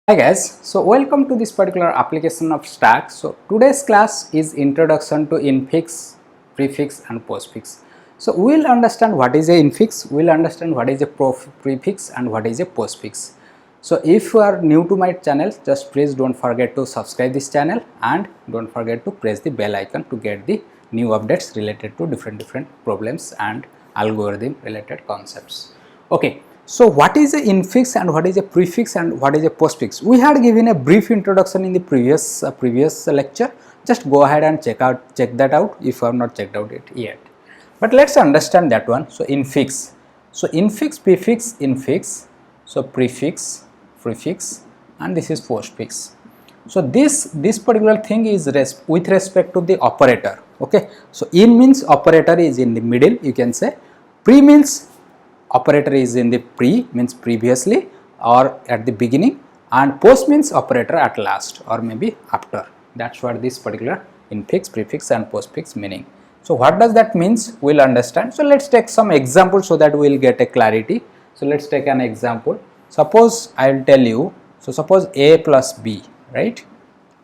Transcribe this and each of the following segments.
Hi guys, so welcome to this particular application of Stack. So today's class is introduction to infix, prefix and postfix. So we will understand what is a infix, we will understand what is a prefix and what is a postfix. So if you are new to my channel, just please don't forget to subscribe this channel and don't forget to press the bell icon to get the new updates related to different problems and algorithm related concepts. Okay. So what is a infix and what is a prefix and what is a postfix? We had given a brief introduction in the previous lecture. Just go ahead and check that out if you have not checked out it yet. But let's understand that one. So infix. So infix, prefix, infix. So prefix, prefix, and this is postfix. So this particular thing is with respect to the operator. Okay. So in means operator is in the middle. You can say pre means operator is in the means previously or at the beginning, and post means operator at last or maybe after. That's what this particular infix, prefix and postfix meaning. So what does that means? We'll understand. So let's take some examples so that we'll get a clarity. So let's take an example. Suppose I'll tell you, so suppose A plus B, right?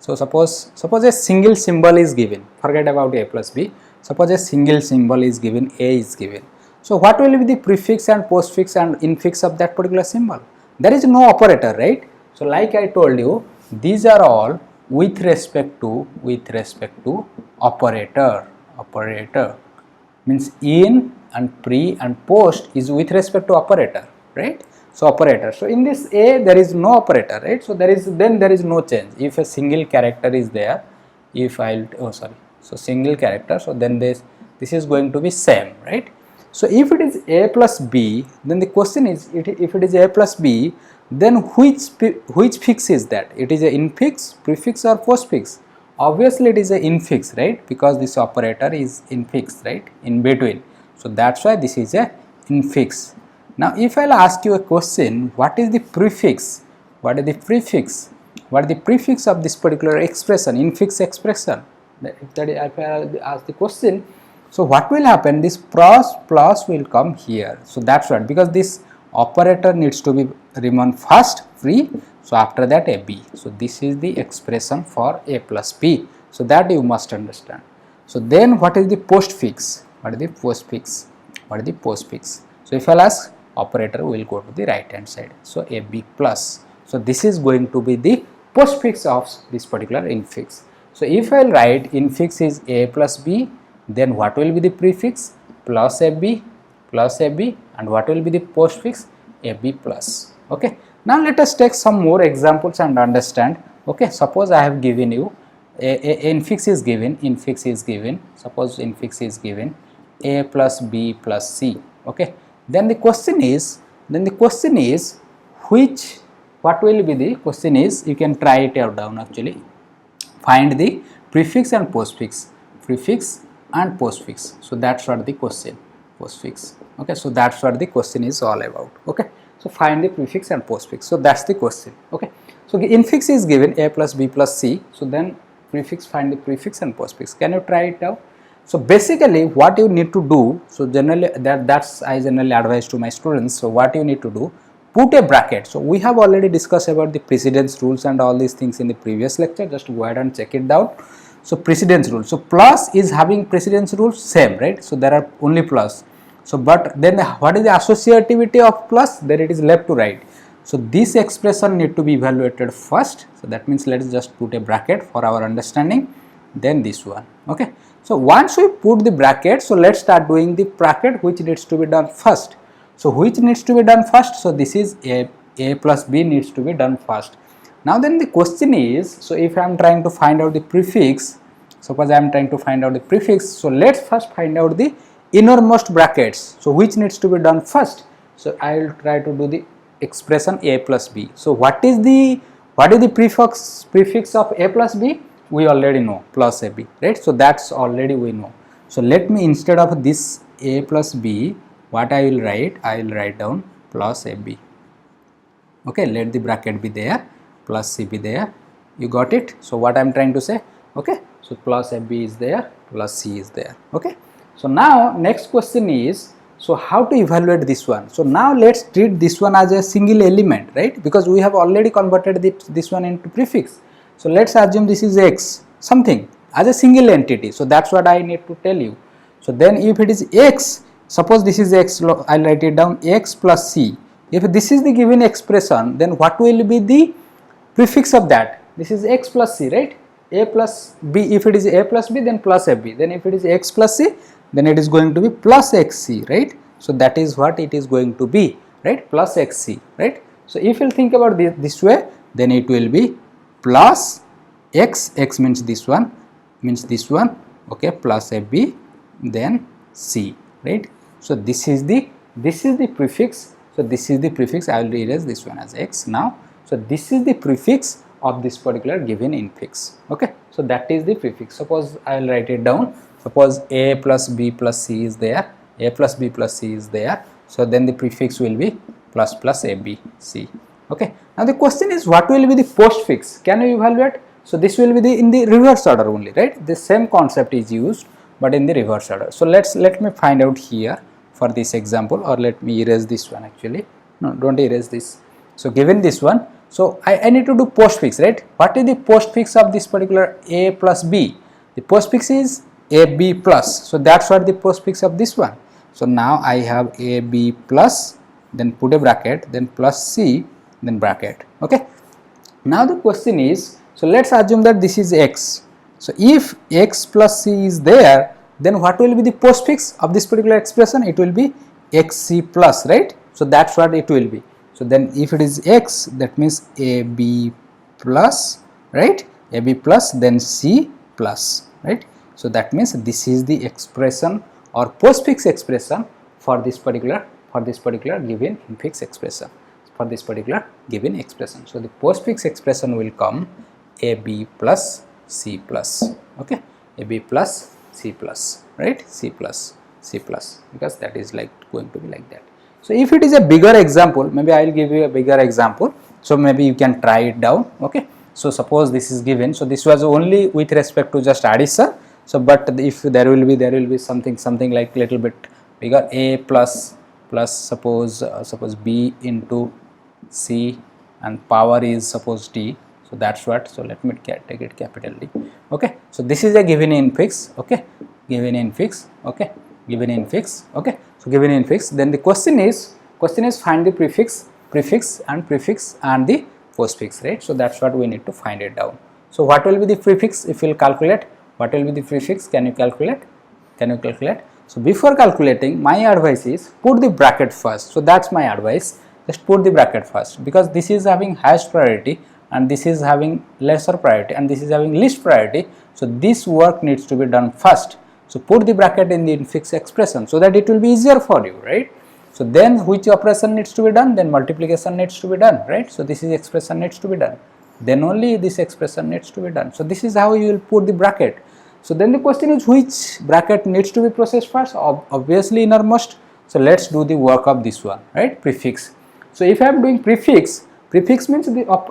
So suppose a single symbol is given, forget about A plus B, suppose a single symbol is given, A is given. So what will be the prefix and postfix and infix of that particular symbol? There is no operator, right? So like I told you, these are all with respect to operator. Operator means in and pre and post is with respect to operator, right? So operator. So in this A there is no operator, right? So there is no change. If a single character is there, so single character, so then this is going to be same, right? So if it is A plus B, then the question is, if it is A plus B, then which fix is that? It is a infix, prefix or postfix? Obviously it is a infix, right? Because this operator is infix, right? In between. So that's why this is a infix. Now if I'll ask you a question, what is the prefix? What is the prefix? What is the prefix of this particular expression, infix expression? If I ask the question, so what will happen? This plus will come here. So that's right, because this operator needs to be remain first free. So after that a B. So this is the expression for A plus B. So that you must understand. So then what is the postfix? What is the postfix? What is the postfix? So if I'll ask, operator will go to the right hand side. So A B plus. So this is going to be the postfix of this particular infix. So if I'll write infix is A plus B, then what will be the prefix? Plus AB and what will be the postfix? AB plus. Okay. Now let us take some more examples and understand. Okay. Suppose I have given you a infix is given. Suppose infix is given A plus B plus C. Okay. Then the question is what will be the question is, you can try it out down actually. Find the prefix and postfix. Prefix and postfix. So that's what the question, postfix. Okay, so that's what the question is all about. Okay, so find the prefix and postfix. So that's the question. Okay, so the infix is given A plus B plus C. So then prefix, find the prefix and postfix. Can you try it out? So basically what you need to do, so generally that's I generally advise to my students. So what you need to do, put a bracket. So we have already discussed about the precedence rules and all these things in the previous lecture. Just go ahead and check it out. So precedence rule. So plus is having precedence rules same, right? So there are only plus. So but then what is the associativity of plus? Then it is left to right. So this expression need to be evaluated first. So that means let's just put a bracket for our understanding. Then this one. Okay. So once we put the bracket, so let's start doing the bracket which needs to be done first. So which needs to be done first? So this is A plus B needs to be done first. Now then the question is, so if I am trying to find out the prefix, suppose I am trying to find out the prefix, so let's first find out the innermost brackets. So which needs to be done first? So I will try to do the expression A plus B. So what is the prefix of A plus B? We already know, plus AB, right? So that's already we know. So let me, instead of this A plus B, what I will write? I will write down plus AB. Okay, let the bracket be there, plus C be there. You got it? So what I am trying to say? Okay, so plus AB is there, plus C is there. Okay, so now next question is, So how to evaluate this one? So now let's treat this one as a single element, right? Because we have already converted this one into prefix. So let's assume this is x something as a single entity. So that's what I need to tell you. So then if it is x, suppose this is x, I'll write it down, x plus c. If this is the given expression, then what will be the prefix of that? This is x plus c, right? A plus b, if it is a plus b, then plus ab. Then if it is x plus c, then it is going to be plus xc, right? So that is what it is going to be, right? Plus xc, right? So if you think about this way, then it will be plus x means this one, okay, plus ab, then c, right? So this is the prefix. So this is the prefix. I will erase this one as x now. So this is the prefix of this particular given infix. Okay, so that is the prefix. Suppose I will write it down. Suppose a plus b plus c is there, a plus b plus c is there. So then the prefix will be plus ab c. Okay, now the question is, what will be the postfix? Can you evaluate? So this will be in the reverse order only, right? The same concept is used, but in the reverse order. So let me find out here for this example, or let me erase this one actually. No, don't erase this. So given this one, so I need to do postfix, right? What is the postfix of this particular a plus b? The postfix is ab plus. So that's what the postfix of this one. So now I have ab plus, then put a bracket, then plus c, then bracket. Okay. Now the question is, so let's assume that this is x. So if x plus c is there, then what will be the postfix of this particular expression? It will be xc plus, right? So that's what it will be. So then if it is x, that means ab plus, right? ab plus, then c plus, right? So that means this is the expression or postfix expression for this particular given infix expression, for this particular given expression. So the postfix expression will come ab plus c plus, okay, ab plus c plus, right? C plus, because that is like going to be like that. So if it is a bigger example, maybe I will give you a bigger example. So maybe you can try it down. Okay. So suppose this is given. So this was only with respect to just addition. So but if there will be something like little bit bigger, a plus suppose b into c, and power is suppose t. So that's what. So let me take it capital D. Okay. So this is a given infix. Okay. Given infix. Okay. Given infix. Okay. So given infix. Then the question is find the prefix and the postfix, right? So that's what we need to find it down. So what will be the prefix? If you will calculate, what will be the prefix? Can you calculate? So before calculating, my advice is put the bracket first. So that's my advice. Just put the bracket first, because this is having highest priority and this is having lesser priority and this is having least priority. So this work needs to be done first. So put the bracket in the infix expression so that it will be easier for you, right? So then which operation needs to be done? Then multiplication needs to be done, right? So this is expression needs to be done. Then only this expression needs to be done. So this is how you will put the bracket. So then the question is, which bracket needs to be processed first? Obviously innermost. So let's do the work of this one, right? Prefix. So if I am doing prefix means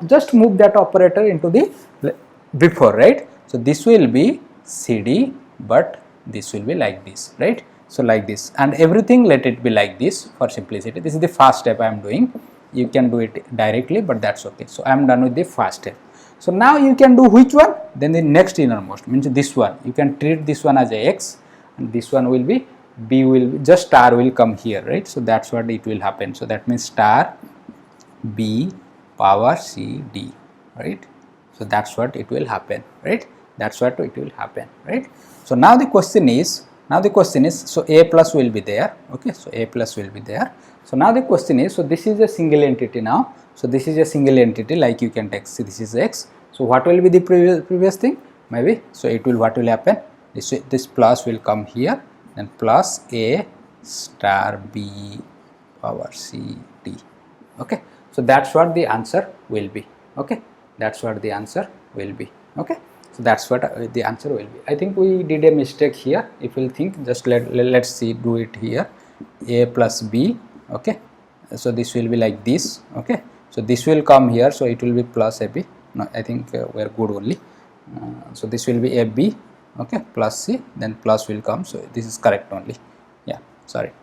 just move that operator into the before, right? So this will be CD, but this will be like this, right? So like this, and everything let it be like this for simplicity. This is the first step I am doing. You can do it directly, but that's okay. So I am done with the first step. So now you can do which one? Then the next innermost means this one. You can treat this one as a x, and this one will be b, will be just star will come here, right? So that's what it will happen. So that means star b power c d, right? So that's what it will happen, right? That's what it will happen, right? So now the question is, so a plus will be there, okay? So a plus will be there. So now the question is, so this is a single entity now. So this is a single entity, like you can take, see, this is x. So what will be the previous thing? Maybe, so it will, what will happen? This plus will come here, then plus a star b power c d, okay? So that's what the answer will be, okay? That's what the answer will be, okay? So that's what the answer will be. I think we did a mistake here. If you think, just let's see, do it here. A plus b, okay? So this will be like this, okay? So this will come here, so it will be plus ab. No, I think we are good only. So this will be ab, okay, plus c, then plus will come. So this is correct only. Yeah, sorry.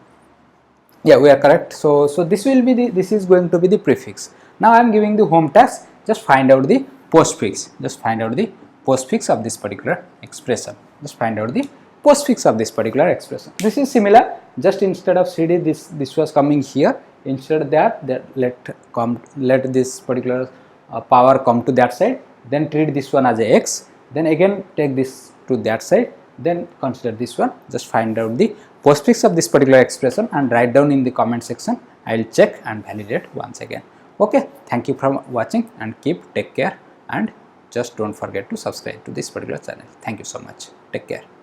Yeah, we are correct. So this will be the, this is going to be the prefix. Now I am giving the home task. Just find out the postfix. Just find out the postfix of this particular expression. Just find out the postfix of this particular expression. This is similar. Just instead of CD, this was coming here. Instead that let this particular power come to that side. Then treat this one as a x. Then again take this to that side. Then consider this one. Just find out the postfix of this particular expression and write down in the comment section. I will check and validate once again. Okay, thank you for watching and take care, and just don't forget to subscribe to this particular channel. Thank you so much. Take care.